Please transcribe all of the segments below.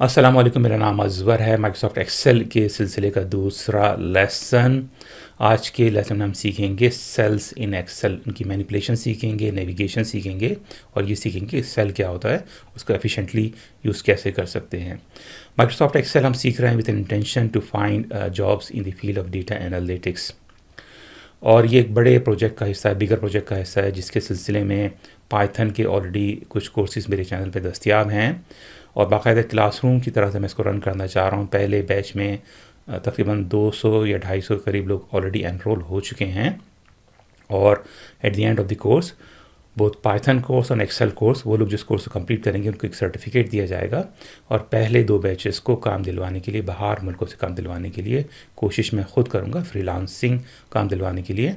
अस्सलाम वालेकुम, मेरा नाम अज़वर है। माइक्रोसॉफ्ट एक्सेल के सिलसिले का दूसरा लेसन। आज के लेसन में हम सीखेंगे सेल्स इन एक्सेल, उनकी मैनिपुलेशन सीखेंगे, नेविगेशन सीखेंगे और ये सीखेंगे कि सेल क्या होता है, उसको एफिशिएंटली यूज़ कैसे कर सकते हैं। माइक्रोसॉफ्ट एक्सेल हम सीख रहे हैं with intention to find jobs in the field of data analytics, और ये एक बड़े प्रोजेक्ट का हिस्सा है, बिगर प्रोजेक्ट का हिस्सा है, जिसके सिलसिले में पाइथन के ऑलरेडी कुछ कोर्सेज़ मेरे चैनल पे दस्तियाब हैं और बाकायदा क्लासरूम की तरह से मैं इसको रन करना चाह रहा हूँ। पहले बैच में तकरीबन 200 या 250 के करीब लोग ऑलरेडी एनरोल हो चुके हैं और at the end of the course both Python course और एक्सेल कोर्स, वो लोग जिस कोर्स को कंप्लीट करेंगे उनको एक सर्टिफिकेट दिया जाएगा। और पहले 2 बैचेस को काम दिलवाने के लिए, बाहर मुल्कों से काम दिलवाने के लिए कोशिश मैं ख़ुद करूँगा, फ्रीलांसिंग काम दिलवाने के लिए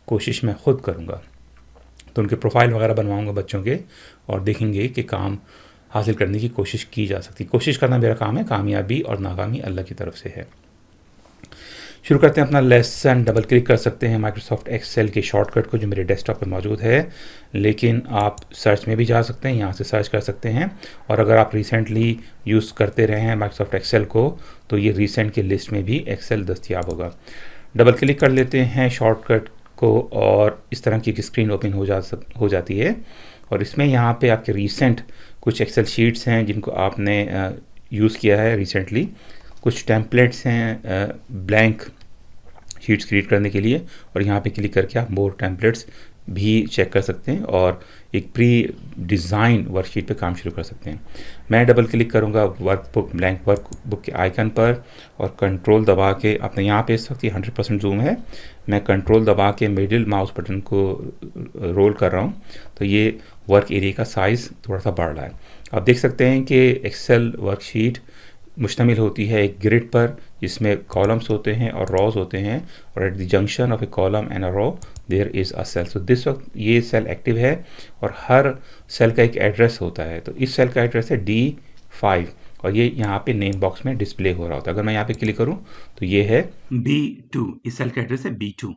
कोशिश मैं ख़ुद करूँगा। तो उनके प्रोफाइल वगैरह बनवाऊँगा बच्चों के और देखेंगे कि काम हासिल करने की कोशिश की जा सकती है। कोशिश करना मेरा काम है, कामयाबी और नाकामी अल्लाह की तरफ से है। शुरू करते हैं अपना लेसन। डबल क्लिक कर सकते हैं माइक्रोसॉफ्ट एक्सेल के शॉर्टकट को जो मेरे डेस्कटॉप पे मौजूद है, लेकिन आप सर्च में भी जा सकते हैं, यहाँ से सर्च कर सकते हैं। और अगर आप रिसेंटली यूज़ करते रहे हैं माइक्रोसॉफ्ट एक्सेल को, तो ये रिसेंट की लिस्ट में भी एक्सेल दस्तियाब होगा। डबल क्लिक कर लेते हैं शॉर्टकट को और इस तरह की एक स्क्रीन ओपन हो जाती है। और इसमें यहाँ पे आपके रिसेंट कुछ एक्सेल शीट्स हैं जिनको आपने यूज़ किया है रिसेंटली। कुछ टेम्पलेट्स हैं ब्लैंक शीट्स क्रिएट करने के लिए, और यहाँ पे क्लिक करके आप मोर टेम्पलेट्स भी चेक कर सकते हैं और एक प्री डिज़ाइन वर्कशीट पे काम शुरू कर सकते हैं। मैं डबल क्लिक करूँगा वर्कबुक, ब्लैंक वर्कबुक के आइकन पर और कंट्रोल दबा के, अपने यहाँ पे इस वक्त 100% जूम है, मैं कंट्रोल दबा के मिडिल माउस बटन को रोल कर रहा हूँ, तो ये वर्क एरिया का साइज़ थोड़ा सा बढ़ रहा है। आप देख सकते हैं कि एक्सेल वर्कशीट मुश्तमिल होती है एक ग्रिड पर, जिसमें कॉलम्स होते हैं और रॉज होते हैं, और at the junction of a column and a row there is a cell. So this वक्त ये सेल एक्टिव है और हर सेल का एक एड्रेस होता है। तो इस सेल का एड्रेस है D5 और ये यहाँ पे नेम बॉक्स में डिस्प्ले हो रहा होता है। अगर मैं यहाँ पे क्लिक करूँ तो ये है B2, इस सेल का एड्रेस है B2।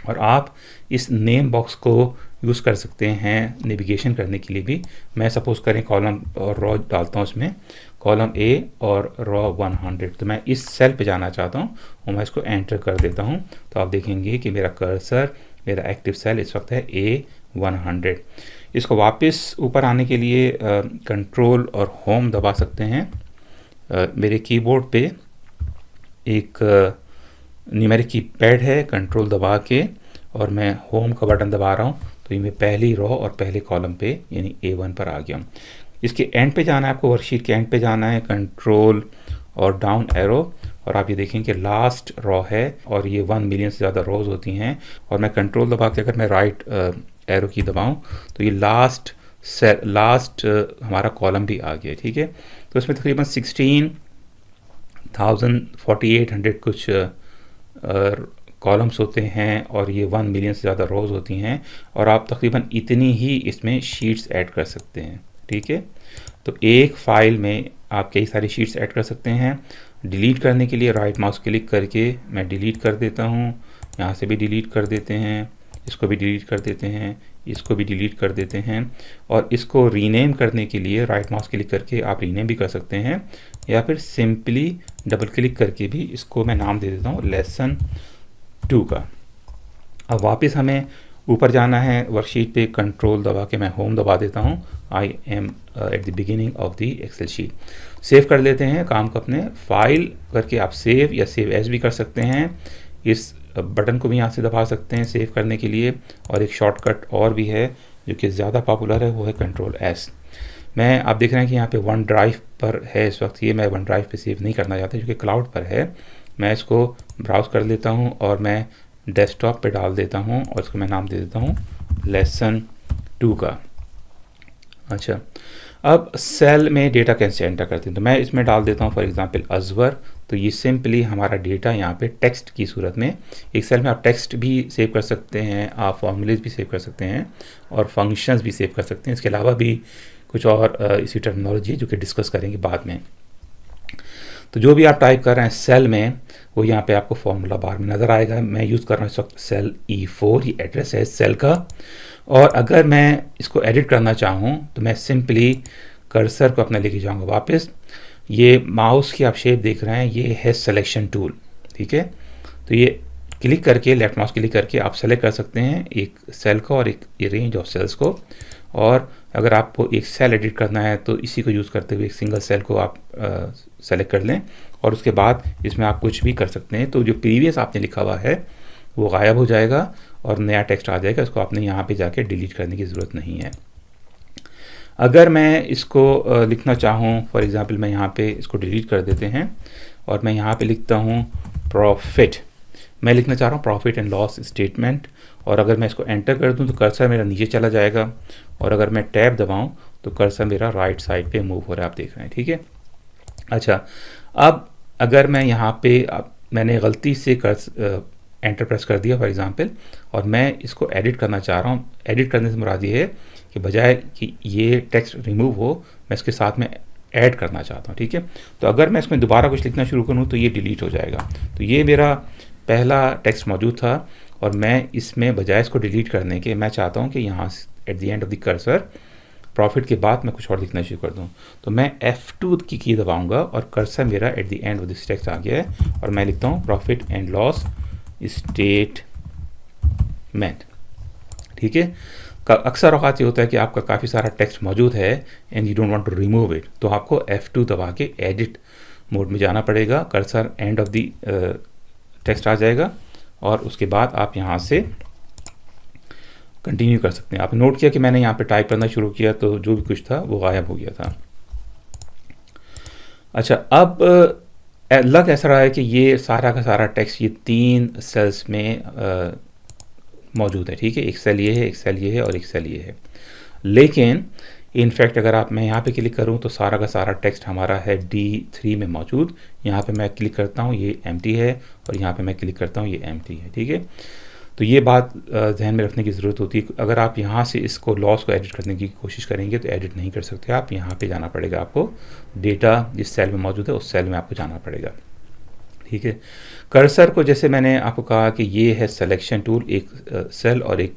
और आप इस नेम बॉक्स को यूज़ कर सकते हैं नेविगेशन करने के लिए भी। मैं सपोज़ करें कॉलम और रॉ डालता हूँ, इसमें कॉलम A और रॉ 100, तो मैं इस सेल पे जाना चाहता हूँ और मैं इसको एंटर कर देता हूँ। तो आप देखेंगे कि मेरा कर्सर, मेरा एक्टिव सेल इस वक्त है A100। इसको वापस ऊपर आने के लिए कंट्रोल और होम दबा सकते हैं। मेरे कीबोर्ड पे एक न्यूमेरिक कीपैड है, कंट्रोल दबा के और मैं होम का बटन दबा रहा हूँ, तो ये मैं पहली रो और पहले कॉलम पे यानी A1 पर आ गया हूँ। इसके एंड पे जाना है आपको, वर्कशीट के एंड पे जाना है, कंट्रोल और डाउन एरो, और आप ये देखें कि लास्ट रो है और ये 1 मिलियन से ज़्यादा रोज़ होती हैं। और मैं कंट्रोल दबा के अगर मैं राइट एरो की दबाऊँ तो ये लास्ट हमारा कॉलम भी आ गया, ठीक है। तो इसमें तकरीबन 16,4800 कुछ कॉलम्स होते हैं और ये 1 मिलियन से ज़्यादा रोज़ होती हैं, और आप तकरीबन इतनी ही इसमें शीट्स ऐड कर सकते हैं, ठीक है। तो एक फ़ाइल में आप कई सारी शीट्स ऐड कर सकते हैं। डिलीट करने के लिए राइट माउस क्लिक करके मैं डिलीट कर देता हूँ, यहाँ से भी डिलीट कर देते हैं, इसको भी डिलीट कर देते हैं, इसको भी डिलीट कर देते हैं। और इसको रीनेम करने के लिए राइट माउस क्लिक करके आप रीनेम भी कर सकते हैं, या फिर सिंपली डबल क्लिक करके भी इसको मैं नाम दे देता हूँ लेसन 2 का। अब वापस हमें ऊपर जाना है वर्कशीट पे, कंट्रोल दबा के मैं होम दबा देता हूँ। I am at the beginning of the Excel sheet. Save कर लेते हैं काम को अपने, फाइल करके आप सेव या सेव एज भी कर सकते हैं। इस बटन को भी यहाँ से दबा सकते हैं सेव करने के लिए। और एक शॉर्टकट और भी है जो कि ज़्यादा पॉपुलर है, वो है कंट्रोल S। मैं आप देख रहे हैं कि यहाँ पे वन ड्राइव पर है इस वक्त, ये मैं वन ड्राइव पे सेव नहीं करना चाहता जो कि क्लाउड पर है। मैं इसको ब्राउज़ कर लेता हूँ और मैं डेस्कटॉप पे डाल देता हूँ और इसको मैं नाम दे देता हूँ लेसन 2 का। अच्छा, अब सेल में डेटा कैसे एंटर करते हैं, तो मैं इसमें डाल देता हूँ फॉर एग्जांपल अज़वर। तो ये सिंपली हमारा डेटा यहाँ पे टेक्स्ट की सूरत में, एक सेल में आप टेक्स्ट भी सेव कर सकते हैं, आप फॉर्मूलेज भी सेव कर सकते हैं और फंक्शंस भी सेव कर सकते हैं। इसके अलावा भी कुछ और इसी टर्मिनोलॉजी जो कि डिस्कस करेंगे बाद में। तो जो भी आप टाइप कर रहे हैं सेल में, वो यहाँ पे आपको फॉर्मूला बार में नज़र आएगा। मैं यूज़ कर रहा हूँ इस वक्त सेल E4, ये एड्रेस है इस सेल का। और अगर मैं इसको एडिट करना चाहूँ तो मैं सिंपली कर्सर को अपना लेके जाऊंगा वापस। ये माउस की आप शेप देख रहे हैं, ये है सिलेक्शन टूल, ठीक है। तो ये क्लिक करके, लेफ्ट माउस क्लिक करके आप सेलेक्ट कर सकते हैं एक सेल को और एक रेंज ऑफ सेल्स को। और अगर आपको एक सेल एडिट करना है तो इसी को यूज़ करते हुए एक सिंगल सेल को आप सेलेक्ट कर लें और उसके बाद इसमें आप कुछ भी कर सकते हैं। तो जो प्रीवियस आपने लिखा हुआ है वो गायब हो जाएगा और नया टेक्स्ट आ जाएगा। इसको आपने यहाँ पे जाके डिलीट करने की ज़रूरत नहीं है। अगर मैं इसको लिखना चाहूँ, फॉर एग्ज़ाम्पल मैं यहाँ पे इसको डिलीट कर देते हैं और मैं यहाँ पे लिखता हूँ प्रॉफिट। मैं लिखना चाह रहा हूँ प्रॉफिट एंड लॉस स्टेटमेंट, और अगर मैं इसको एंटर कर दूँ तो कर्सर मेरा नीचे चला जाएगा, और अगर मैं टैब दबाऊँ तो कर्सर मेरा राइट साइड पे मूव हो रहा है, आप देख रहे हैं, ठीक है। अच्छा, अब अगर मैं यहाँ पे मैंने गलती से एंटर प्रेस कर दिया फॉर एग्ज़ाम्पल, और मैं इसको एडिट करना चाह रहा हूँ। एडिट करने से मुराद ये है कि बजाय कि ये टेक्स्ट रिमूव हो, मैं इसके साथ में ऐड करना चाहता हूँ, ठीक है। तो अगर मैं इसमें दोबारा कुछ लिखना शुरू करूँ तो ये डिलीट हो जाएगा। तो ये मेरा पहला टेक्स्ट मौजूद था और मैं इसमें बजाय इसको डिलीट करने के मैं चाहता हूँ कि यहाँ eight the end of the cursor profit के बाद मैं कुछ और लिखना शुरू कर दूँ। तो मैं F2 की दबाऊंगा और कर्सर मेरा at the end of this text आ गया है और मैं लिखता हूँ प्रॉफिट एंड लॉस स्टेटमेंट, ठीक है। अक्सर औक़ात ये होता है कि आपका काफ़ी सारा टेक्स्ट मौजूद है and you don't want to remove it, तो आपको F2 दबा के एडिट मोड में जाना पड़ेगा। Cursor end of the text आ जाएगा और उसके बाद आप यहाँ से कंटिन्यू कर सकते हैं। आपने नोट किया कि मैंने यहाँ पे टाइप करना शुरू किया तो जो भी कुछ था वो गायब हो गया था। अच्छा, अब लग ऐसा रहा है कि ये सारा का सारा टेक्स्ट ये 3 सेल्स में मौजूद है, ठीक है। एक सेल ये है, एक सेल ये है और एक सेल ये है। लेकिन इनफैक्ट अगर मैं यहाँ पे क्लिक करूँ तो सारा का सारा टेक्स्ट हमारा है D3 में मौजूद। यहाँ पे मैं क्लिक करता हूँ, ये एम्प्टी है, और यहाँ पे मैं क्लिक करता हूँ, ये एम्प्टी है, ठीक है। तो ये बात ध्यान में रखने की ज़रूरत होती है। अगर आप यहाँ से इसको लॉस को एडिट करने की कोशिश करेंगे तो एडिट नहीं कर सकते आप। यहाँ पे जाना पड़ेगा आपको, डेटा जिस सेल में मौजूद है उस सेल में आपको जाना पड़ेगा, ठीक है। कर्सर को जैसे मैंने आपको कहा कि ये है सिलेक्शन टूल, एक सेल और एक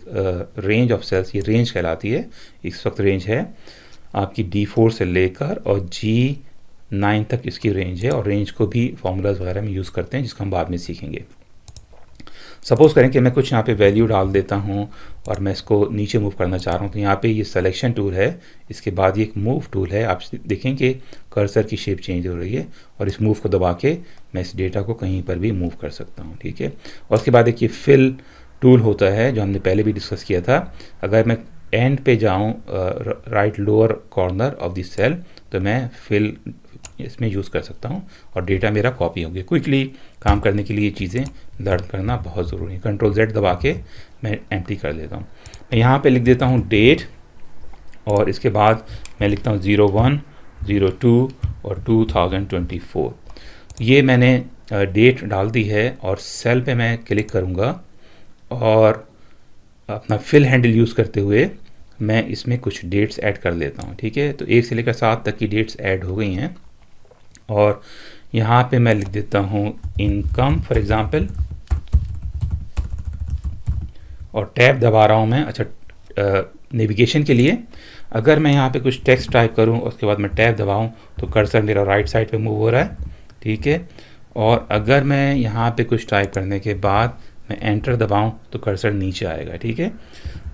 रेंज ऑफ सेल्स, ये रेंज कहलाती है। इस वक्त रेंज है आपकी D4 से लेकर और G9 तक इसकी रेंज है, और रेंज को भी फॉर्मूलाज वगैरह में यूज़ करते हैं जिसको हम बाद में सीखेंगे। सपोज़ करें कि मैं कुछ यहाँ पे वैल्यू डाल देता हूँ और मैं इसको नीचे मूव करना चाह रहा हूँ, तो यहाँ पे ये सिलेक्शन टूल है, इसके बाद ये एक मूव टूल है। आप देखें कि कर्सर की शेप चेंज हो रही है और इस मूव को दबा के मैं इस डेटा को कहीं पर भी मूव कर सकता हूँ, ठीक है। और उसके बाद एक ये फिल टूल होता है जो हमने पहले भी डिस्कस किया था। अगर मैं एंड पे जाऊँ right lower corner of this cell तो मैं फिल इसमें यूज़ कर सकता हूँ और डेटा मेरा कॉपी हो गया। क्विकली काम करने के लिए ये चीज़ें लर्न करना बहुत ज़रूरी है। कंट्रोल Z दबा के मैं एम्प्टी कर देता हूँ। मैं यहाँ पे लिख देता हूँ डेट और इसके बाद मैं लिखता हूँ 01, 02 और 2024। ये मैंने डेट डाल दी है और सेल पे मैं क्लिक करूँगा और अपना फिल हैंडल यूज़ करते हुए मैं इसमें कुछ डेट्स ऐड कर लेता हूँ, ठीक है। तो 1 से लेकर 7 तक की डेट्स ऐड हो गई हैं और यहाँ पे मैं लिख देता हूँ इनकम फॉर एग्ज़ाम्पल और टैब दबा रहा हूँ मैं। अच्छा, नेविगेशन के लिए अगर मैं यहाँ पे कुछ टेक्स्ट टाइप करूँ उसके बाद मैं टैब दबाऊँ तो कर्सर मेरा राइट साइड पे मूव हो रहा है, ठीक है। और अगर मैं यहाँ पे कुछ टाइप करने के बाद मैं एंटर दबाऊँ तो कर्सर नीचे आएगा, ठीक है।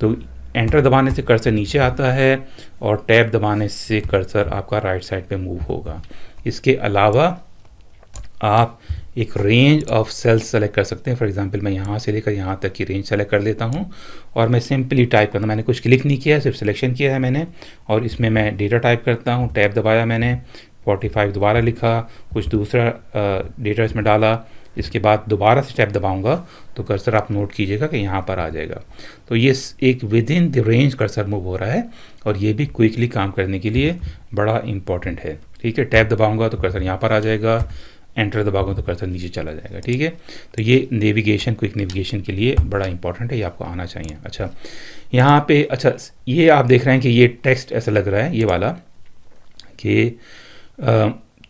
तो एंटर दबाने से कर्सर नीचे आता है और टैब दबाने से कर्सर आपका राइट साइड पे मूव होगा। इसके अलावा आप एक रेंज ऑफ सेल्स सेलेक्ट कर सकते हैं। फॉर एग्जांपल मैं यहाँ से लेकर यहाँ तक की रेंज सेलेक्ट कर लेता हूँ और मैं सिंपली टाइप करना, मैंने कुछ क्लिक नहीं किया है, सिर्फ सिलेक्शन किया है मैंने और इसमें मैं डेटा टाइप करता हूँ। टैब दबाया मैंने, 45 दोबारा लिखा, कुछ दूसरा डेटा इसमें डाला, इसके बाद दोबारा से टैब दबाऊंगा तो कर्सर आप नोट कीजिएगा कि यहाँ पर आ जाएगा। तो ये एक with in the range cursor move हो रहा है और ये भी क्विकली काम करने के लिए बड़ा इंपॉर्टेंट है, ठीक है। टैब दबाऊंगा तो कर्सर यहाँ पर आ जाएगा, एंटर दबाऊंगा तो कर्सर नीचे चला जाएगा, ठीक है। तो ये नेविगेशन, क्विक नेविगेशन के लिए बड़ा इंपॉर्टेंट है, ये आपको आना चाहिए। अच्छा, यहाँ पे अच्छा ये आप देख रहे हैं कि ये टेक्स्ट ऐसा लग रहा है ये वाला कि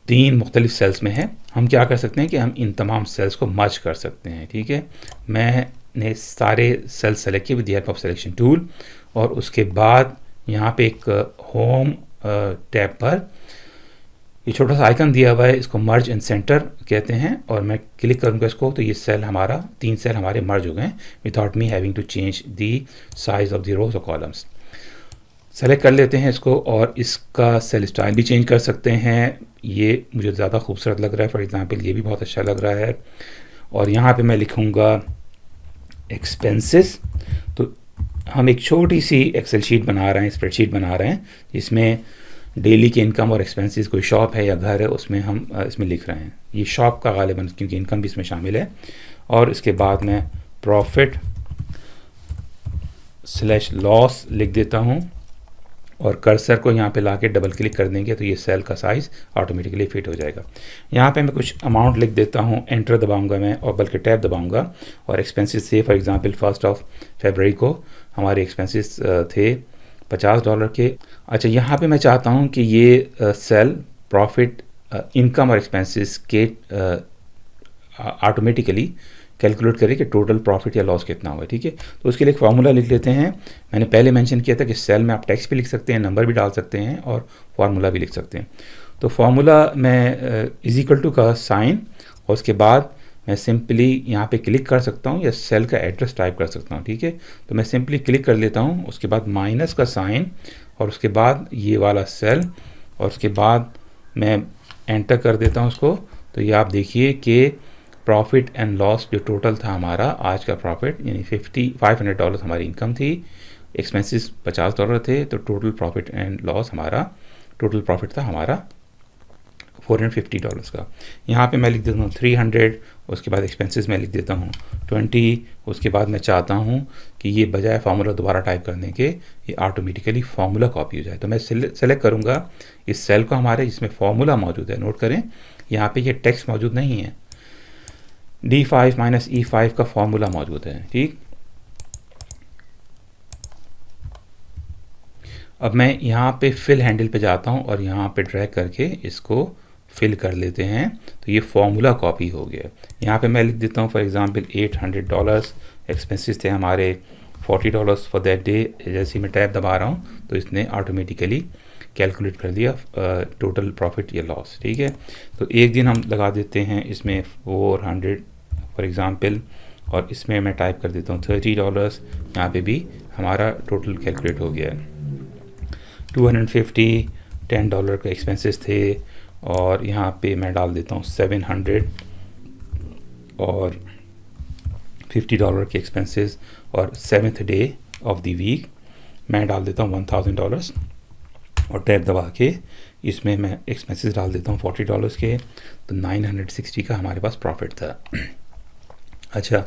3 मुख्तलिफ सेल्स में है। हम क्या कर सकते हैं कि हम इन तमाम सेल्स को मर्ज कर सकते हैं, ठीक है। मैंने सारे सेल्स सेलेक्ट किए with the help of selection tool और उसके बाद यहाँ पे एक होम टैब पर ये छोटा सा आइकन दिया हुआ है, इसको मर्ज इन सेंटर कहते हैं, और मैं क्लिक करूंगा इसको तो ये सेल हमारा 3 सेल हमारे मर्ज हो गए without me having to change the size of the rows और कॉलम्स। सेलेक्ट कर लेते हैं इसको और इसका सेल स्टाइल भी चेंज कर सकते हैं। ये मुझे ज़्यादा खूबसूरत लग रहा है, फॉर एग्जांपल ये भी बहुत अच्छा लग रहा है। और यहाँ पे मैं लिखूँगा एक्सपेंसेस। तो हम एक छोटी सी एक्सेल शीट बना रहे हैं, स्प्रेडशीट बना रहे हैं, जिसमें डेली के इनकम और एक्सपेंसेस, कोई शॉप है या घर है उसमें हम इसमें लिख रहे हैं। ये शॉप का गालिबन क्योंकि इनकम भी इसमें शामिल है। और इसके बाद मैं प्रॉफिट / लॉस लिख देता हूँ और कर्सर को यहाँ पे लाके डबल क्लिक कर देंगे तो ये सेल का साइज़ ऑटोमेटिकली फिट हो जाएगा। यहाँ पे मैं कुछ अमाउंट लिख देता हूँ, एंटर दबाऊंगा मैं और बल्कि टैब दबाऊंगा और एक्सपेंसेस से फॉर एग्जांपल 1 फरवरी को हमारे एक्सपेंसेस थे $50 के। अच्छा, यहाँ पे मैं चाहता हूँ कि ये सेल प्रॉफिट इनकम और एक्सपेंसेस के ऑटोमेटिकली कैलकुलेट करें कि टोटल प्रॉफिट या लॉस कितना हुआ है। ठीक है, तो उसके लिए एक फार्मूला लिख लेते हैं। मैंने पहले मेंशन किया था कि सेल में आप टेक्स्ट भी लिख सकते हैं, नंबर भी डाल सकते हैं और फार्मूला भी लिख सकते हैं। तो फार्मूला मैं इज इक्वल टू का साइन और उसके बाद मैं सिंपली यहाँ पे क्लिक कर सकता हूँ या सेल का एड्रेस टाइप कर सकता हूँ। ठीक है, तो मैं सिंपली क्लिक कर लेता हूँ, उसके बाद माइनस का साइन और उसके बाद ये वाला सेल और उसके बाद मैं एंटर कर देता हूँ उसको। तो ये आप देखिए कि प्रॉफिट एंड लॉस जो टोटल था हमारा आज का प्रॉफिट यानी $500 हमारी इनकम थी, एक्सपेंसेस $50 थे, तो टोटल प्रॉफिट एंड लॉस हमारा टोटल प्रॉफिट था हमारा $450 का। यहाँ पे मैं लिख देता हूँ 300, उसके बाद एक्सपेंसेस मैं लिख देता हूँ 20। उसके बाद मैं चाहता हूँ कि ये बजाय फार्मूला दोबारा टाइप करने के ये ऑटोमेटिकली फार्मूला कॉपी हो जाए। तो मैं सेलेक्ट करूँगा इस सेल को हमारे जिसमें फार्मूला मौजूद है। नोट करें यहाँ पे ये टेक्स्ट मौजूद नहीं है, D5 - E5 का फॉर्मूला मौजूद है। ठीक, अब मैं यहाँ पे फिल हैंडल पे जाता हूँ और यहाँ पे ड्रैग करके इसको फिल कर लेते हैं तो ये फॉर्मूला कॉपी हो गया। यहाँ पे मैं लिख देता हूँ फॉर एग्जांपल $800, एक्सपेंसेस थे हमारे $40 फॉर दैट डे। जैसे ही मैं टैब दबा रहा हूँ तो इसने ऑटोमेटिकली कैलकुलेट कर दिया टोटल प्रॉफिट या लॉस। ठीक है, तो एक दिन हम लगा देते हैं इसमें 400 फॉर एग्ज़ाम्पल और इसमें मैं टाइप कर देता हूँ $30। यहाँ पे भी हमारा टोटल कैलकुलेट हो गया है। 250 $10 का एक्सपेंसेस थे और यहाँ पे मैं डाल देता हूँ 700 और $50 के एक्सपेंसेस और 7th day of the week मैं डाल देता हूँ $1000 और टैब दबा के इसमें मैं एक्सपेंसेस डाल देता हूँ $40 के, तो 960 का हमारे पास प्रॉफिट था। अच्छा,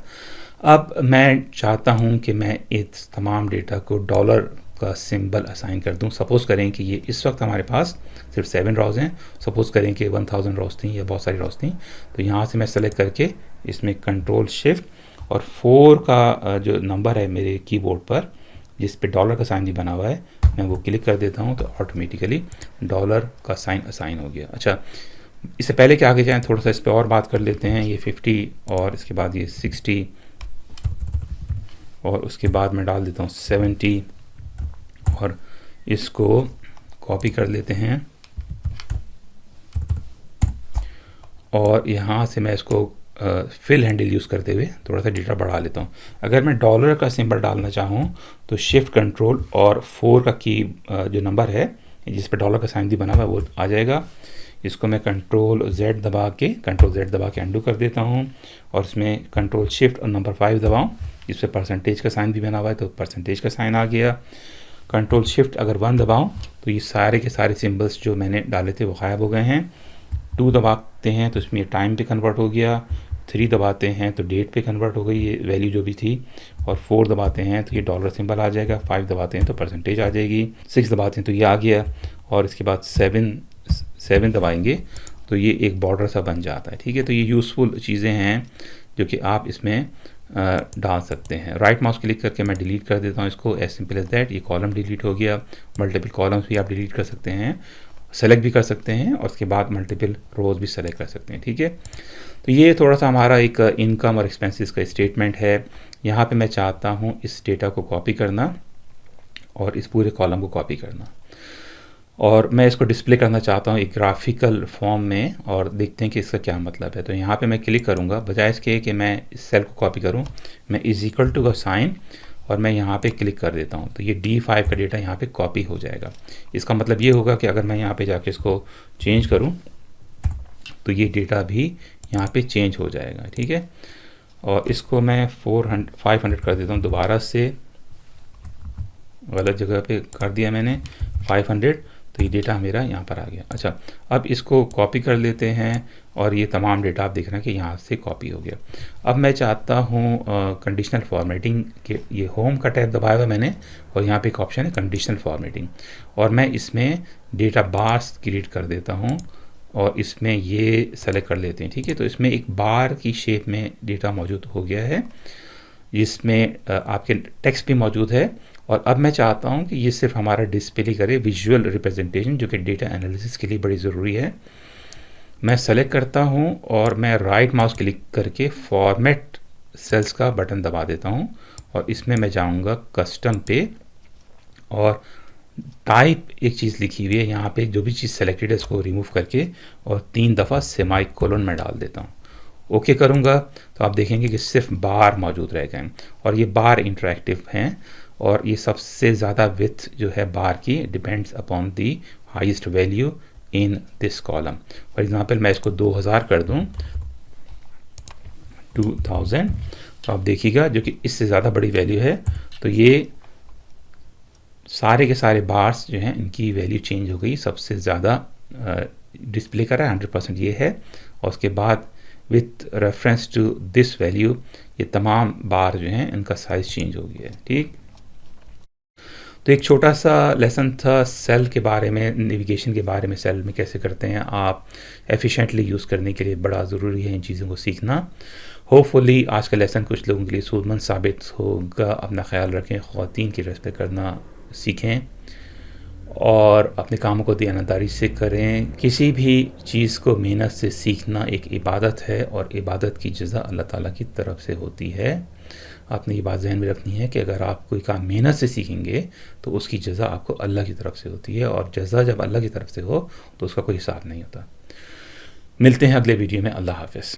अब मैं चाहता हूँ कि मैं इस तमाम डेटा को डॉलर का सिंबल असाइन कर दूँ। सपोज़ करें कि ये इस वक्त हमारे पास सिर्फ 7 रोज़ हैं, सपोज़ करें कि 1000 रोज़ थी या बहुत सारी रोज़ थी, तो यहाँ से मैं सेलेक्ट करके इसमें कंट्रोल शिफ्ट और 4 का जो नंबर है मेरे कीबोर्ड पर जिस पे डॉलर का साइन भी बना हुआ है मैं वो क्लिक कर देता हूँ तो ऑटोमेटिकली डॉलर का साइन असाइन हो गया। अच्छा, इससे पहले कि आगे जाएं थोड़ा सा इस पर और बात कर लेते हैं। ये 50 और इसके बाद ये 60 और उसके बाद मैं डाल देता हूँ 70 और इसको कॉपी कर लेते हैं और यहाँ से मैं इसको फिल हैंडल यूज़ करते हुए थोड़ा सा डेटा बढ़ा लेता हूँ। अगर मैं डॉलर का सिंबल डालना चाहूँ तो शिफ्ट कंट्रोल और 4 का की जो नंबर है जिस पर डॉलर का साइन भी बना हुआ है वो आ जाएगा। इसको मैं कंट्रोल Z दबा के अंडू कर देता हूँ और इसमें कंट्रोल शिफ्ट और नंबर 5 दबाऊँ जिस पर परसेंटेज का साइन भी बना हुआ है तो परसेंटेज का साइन आ गया। कंट्रोल शिफ्ट अगर 1 दबाऊँ तो ये सारे के सारे सिम्बल्स जो मैंने डाले थे वो गायब हो गए हैं। 2 दबाते हैं तो इसमें टाइम पे कन्वर्ट हो गया, 3 दबाते हैं तो डेट पे कन्वर्ट हो गई ये वैल्यू जो भी थी, और 4 दबाते हैं तो ये डॉलर सिंबल आ जाएगा, 5 दबाते हैं तो परसेंटेज आ जाएगी, 6 दबाते हैं तो ये आ गया और इसके बाद 7 दबाएंगे तो ये एक बॉर्डर सा बन जाता है। ठीक है, तो ये यूज़फुल चीज़ें हैं जो कि आप इसमें डाल सकते हैं। राइट माउस क्लिक करके मैं डिलीट कर देता हूँ इसको, एज सिंपल एज दैट। ये कॉलम डिलीट हो गया। मल्टीपल कॉलम्स भी आप डिलीट कर सकते हैं, सेलेक्ट भी कर सकते हैं और उसके बाद मल्टीपल रोज़ भी सेलेक्ट कर सकते हैं। ठीक है, तो ये थोड़ा सा हमारा एक इनकम और एक्सपेंसेस का स्टेटमेंट है। यहाँ पे मैं चाहता हूँ इस डेटा को कॉपी करना और इस पूरे कॉलम को कॉपी करना और मैं इसको डिस्प्ले करना चाहता हूँ एक ग्राफिकल फॉर्म में, और देखते हैं कि इसका क्या मतलब है। तो यहाँ पे मैं क्लिक करूँगा, बजाय इसके कि मैं इस सेल को कॉपी करूँ, मैं इज इक्वल टू का साइन और मैं यहाँ पे क्लिक कर देता हूँ, तो ये D5 का डेटा यहाँ पे कॉपी हो जाएगा। इसका मतलब ये होगा कि अगर मैं यहाँ पे जाके इसको चेंज करूँ तो ये डेटा भी यहाँ पे चेंज हो जाएगा, ठीक है। और इसको मैं 500 कर देता हूँ, दोबारा से गलत जगह पे कर दिया मैंने 500, तो ये डेटा मेरा यहाँ पर आ गया। अच्छा, अब इसको कॉपी कर लेते हैं और ये तमाम डेटा आप देख रहे हैं कि यहाँ से कॉपी हो गया। अब मैं चाहता हूँ कंडीशनल फॉर्मेटिंग के, ये होम का टैब दबाया हुआ मैंने और यहाँ पे एक ऑप्शन है कंडीशनल फॉर्मेटिंग, और मैं इसमें डेटा बार्स क्रिएट कर देता हूँ और इसमें ये सेलेक्ट कर लेते हैं, ठीक है। तो इसमें एक बार की शेप में डेटा मौजूद हो गया है, जिसमें आपके टेक्स्ट भी मौजूद है। और अब मैं चाहता हूं कि ये सिर्फ हमारा डिस्प्ले करे विजुअल रिप्रेजेंटेशन, जो कि डेटा एनालिसिस के लिए बड़ी ज़रूरी है। मैं सेलेक्ट करता हूं और मैं राइट माउस क्लिक करके फॉर्मेट सेल्स का बटन दबा देता हूं और इसमें मैं जाऊंगा कस्टम पे, और टाइप एक चीज़ लिखी हुई है यहाँ पे, जो भी चीज़ सेलेक्टेड है उसको रिमूव करके और 3 दफ़ा सेमाइकोलन में डाल देता हूँ। ओके करूँगा तो आप देखेंगे कि सिर्फ बार मौजूद रह गए, और ये बार इंटरेक्टिव हैं, और ये सबसे ज़्यादा विड्थ जो है बार की depends upon the highest value in this column. For example मैं इसको 2000 कर दूं, 2000, तो आप देखिएगा जो कि इससे ज़्यादा बड़ी वैल्यू है, तो ये सारे के सारे बार्स जो हैं इनकी वैल्यू चेंज हो गई। सबसे ज़्यादा डिस्प्ले कर रहा है 100% ये है, और उसके बाद with reference to this value ये तमाम बार जो हैं इनका साइज़ चेंज हो गया है, ठीक। तो एक छोटा सा लेसन था सेल के बारे में, नेविगेशन के बारे में, सेल में कैसे करते हैं आप एफिशिएंटली यूज़ करने के लिए बड़ा ज़रूरी है इन चीज़ों को सीखना। होपफुली आज का लेसन कुछ लोगों के लिए सूदमंद साबित होगा। अपना ख्याल रखें, ख़वातीन की रिस्पेक्ट करना सीखें और अपने कामों को दयानतदारी से करें। किसी भी चीज़ को मेहनत से सीखना एक इबादत है, और इबादत की जज़ा अल्लाह ताला की तरफ से होती है। आपने ये बात ज़हन में रखनी है कि अगर आप कोई काम मेहनत से सीखेंगे तो उसकी जज़ा आपको अल्लाह की तरफ से होती है, और जज़ा जब अल्लाह की तरफ से हो तो उसका कोई हिसाब नहीं होता। मिलते हैं अगले वीडियो में। अल्लाह हाफ़िज़।